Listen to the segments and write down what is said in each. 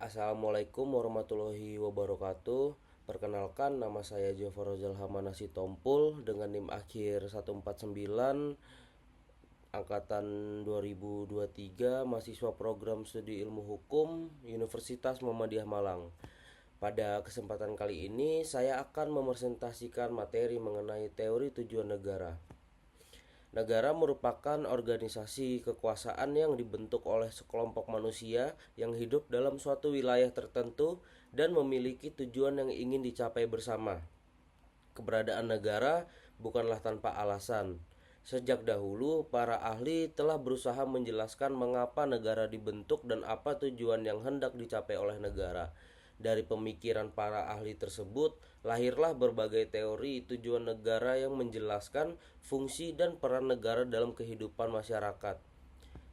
Assalamualaikum warahmatullahi wabarakatuh. Perkenalkan, nama saya Jafar Rozal Hamanasi Tompul dengan NIM akhir 149 angkatan 2023, mahasiswa program studi ilmu hukum Universitas Muhammadiyah Malang. Pada kesempatan kali ini saya akan mepresentasikan materi mengenai teori tujuan negara. Negara merupakan organisasi kekuasaan yang dibentuk oleh sekelompok manusia yang hidup dalam suatu wilayah tertentu dan memiliki tujuan yang ingin dicapai bersama. Keberadaan negara bukanlah tanpa alasan. Sejak dahulu, para ahli telah berusaha menjelaskan mengapa negara dibentuk dan apa tujuan yang hendak dicapai oleh negara. Dari pemikiran para ahli tersebut, lahirlah berbagai teori tujuan negara yang menjelaskan fungsi dan peran negara dalam kehidupan masyarakat.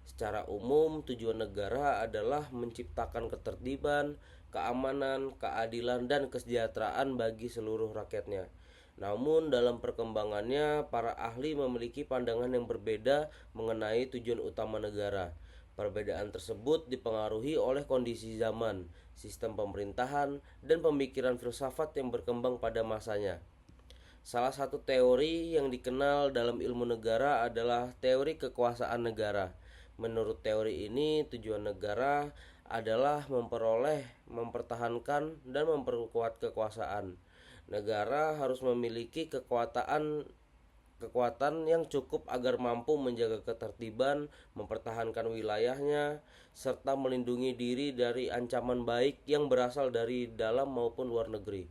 Secara umum, tujuan negara adalah menciptakan ketertiban, keamanan, keadilan, dan kesejahteraan bagi seluruh rakyatnya. Namun, dalam perkembangannya, para ahli memiliki pandangan yang berbeda mengenai tujuan utama negara. Perbedaan tersebut dipengaruhi oleh kondisi zaman, sistem pemerintahan, dan pemikiran filsafat yang berkembang pada masanya. Salah satu teori yang dikenal dalam ilmu negara adalah teori kekuasaan negara. Menurut teori ini, tujuan negara adalah memperoleh, mempertahankan, dan memperkuat kekuasaan. Negara harus memiliki kekuatan yang cukup agar mampu menjaga ketertiban, mempertahankan wilayahnya, serta melindungi diri dari ancaman baik yang berasal dari dalam maupun luar negeri.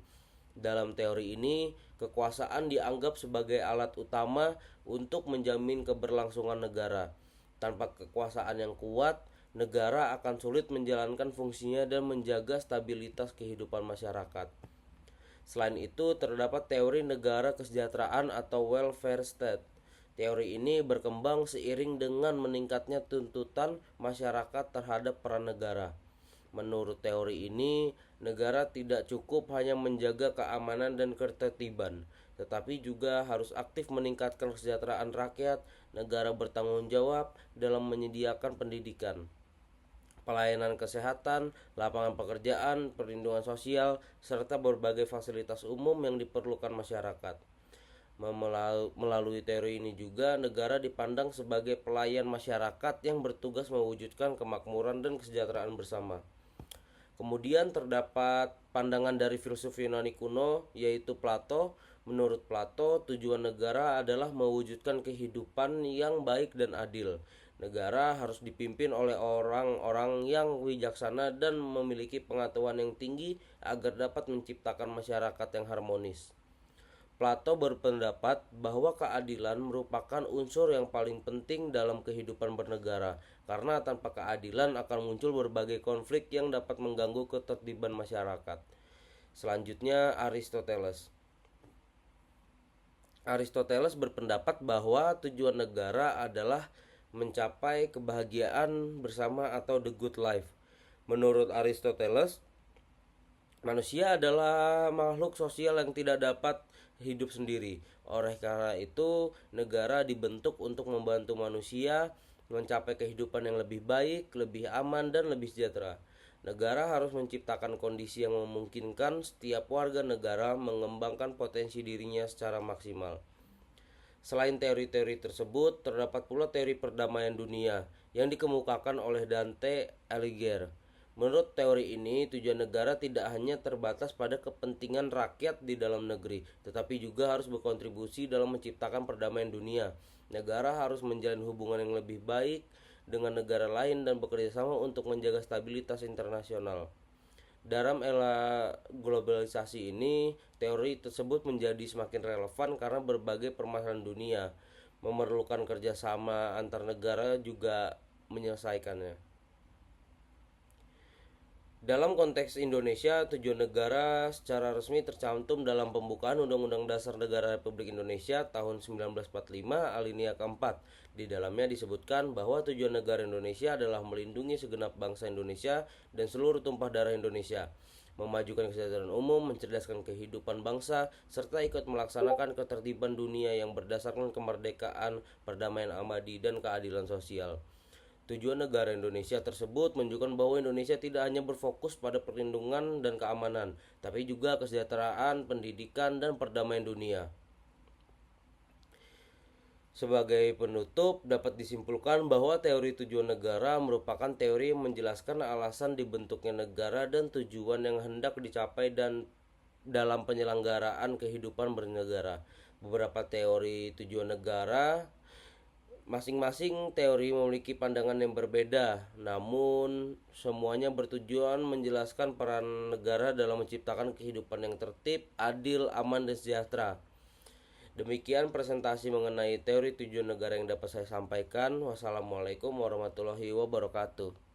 Dalam teori ini, kekuasaan dianggap sebagai alat utama untuk menjamin keberlangsungan negara. Tanpa kekuasaan yang kuat, negara akan sulit menjalankan fungsinya dan menjaga stabilitas kehidupan masyarakat. Selain itu, terdapat teori negara kesejahteraan atau welfare state. Teori ini berkembang seiring dengan meningkatnya tuntutan masyarakat terhadap peran negara. Menurut teori ini, negara tidak cukup hanya menjaga keamanan dan ketertiban, tetapi juga harus aktif meningkatkan kesejahteraan rakyat. Negara bertanggung jawab dalam menyediakan pendidikan, pelayanan kesehatan, lapangan pekerjaan, perlindungan sosial, serta berbagai fasilitas umum yang diperlukan masyarakat. Melalui teori ini juga, negara dipandang sebagai pelayan masyarakat yang bertugas mewujudkan kemakmuran dan kesejahteraan bersama. Kemudian terdapat pandangan dari filsuf Yunani kuno, yaitu Plato. Menurut Plato, tujuan negara adalah mewujudkan kehidupan yang baik dan adil. Negara harus dipimpin oleh orang-orang yang bijaksana dan memiliki pengetahuan yang tinggi agar dapat menciptakan masyarakat yang harmonis. Plato berpendapat bahwa keadilan merupakan unsur yang paling penting dalam kehidupan bernegara, karena tanpa keadilan akan muncul berbagai konflik yang dapat mengganggu ketertiban masyarakat. Selanjutnya, Aristoteles. Aristoteles berpendapat bahwa tujuan negara adalah mencapai kebahagiaan bersama atau the good life. Menurut Aristoteles, manusia adalah makhluk sosial yang tidak dapat hidup sendiri. Oleh karena itu, negara dibentuk untuk membantu manusia mencapai kehidupan yang lebih baik, lebih aman, dan lebih sejahtera. Negara harus menciptakan kondisi yang memungkinkan setiap warga negara mengembangkan potensi dirinya secara maksimal. Selain teori-teori tersebut, terdapat pula teori perdamaian dunia yang dikemukakan oleh Dante Alighieri. Menurut teori ini, tujuan negara tidak hanya terbatas pada kepentingan rakyat di dalam negeri, tetapi juga harus berkontribusi dalam menciptakan perdamaian dunia. Negara harus menjalin hubungan yang lebih baik dengan negara lain dan bekerjasama untuk menjaga stabilitas internasional. Dalam era globalisasi ini, teori tersebut menjadi semakin relevan karena berbagai permasalahan dunia memerlukan kerjasama antar negara juga menyelesaikannya. Dalam konteks Indonesia, tujuan negara secara resmi tercantum dalam pembukaan Undang-Undang Dasar Negara Republik Indonesia tahun 1945 alinea keempat. Di dalamnya disebutkan bahwa tujuan negara Indonesia adalah melindungi segenap bangsa Indonesia dan seluruh tumpah darah Indonesia, memajukan kesejahteraan umum, mencerdaskan kehidupan bangsa, serta ikut melaksanakan ketertiban dunia yang berdasarkan kemerdekaan, perdamaian abadi, dan keadilan sosial. Tujuan negara Indonesia tersebut menunjukkan bahwa Indonesia tidak hanya berfokus pada perlindungan dan keamanan, tapi juga kesejahteraan, pendidikan, dan perdamaian dunia. Sebagai penutup, dapat disimpulkan bahwa teori tujuan negara merupakan teori yang menjelaskan alasan dibentuknya negara dan tujuan yang hendak dicapai dan dalam penyelenggaraan kehidupan bernegara. Beberapa teori tujuan negara, masing-masing teori memiliki pandangan yang berbeda, namun semuanya bertujuan menjelaskan peran negara dalam menciptakan kehidupan yang tertib, adil, aman, dan sejahtera. Demikian presentasi mengenai teori tujuan negara yang dapat saya sampaikan. Wassalamualaikum warahmatullahi wabarakatuh.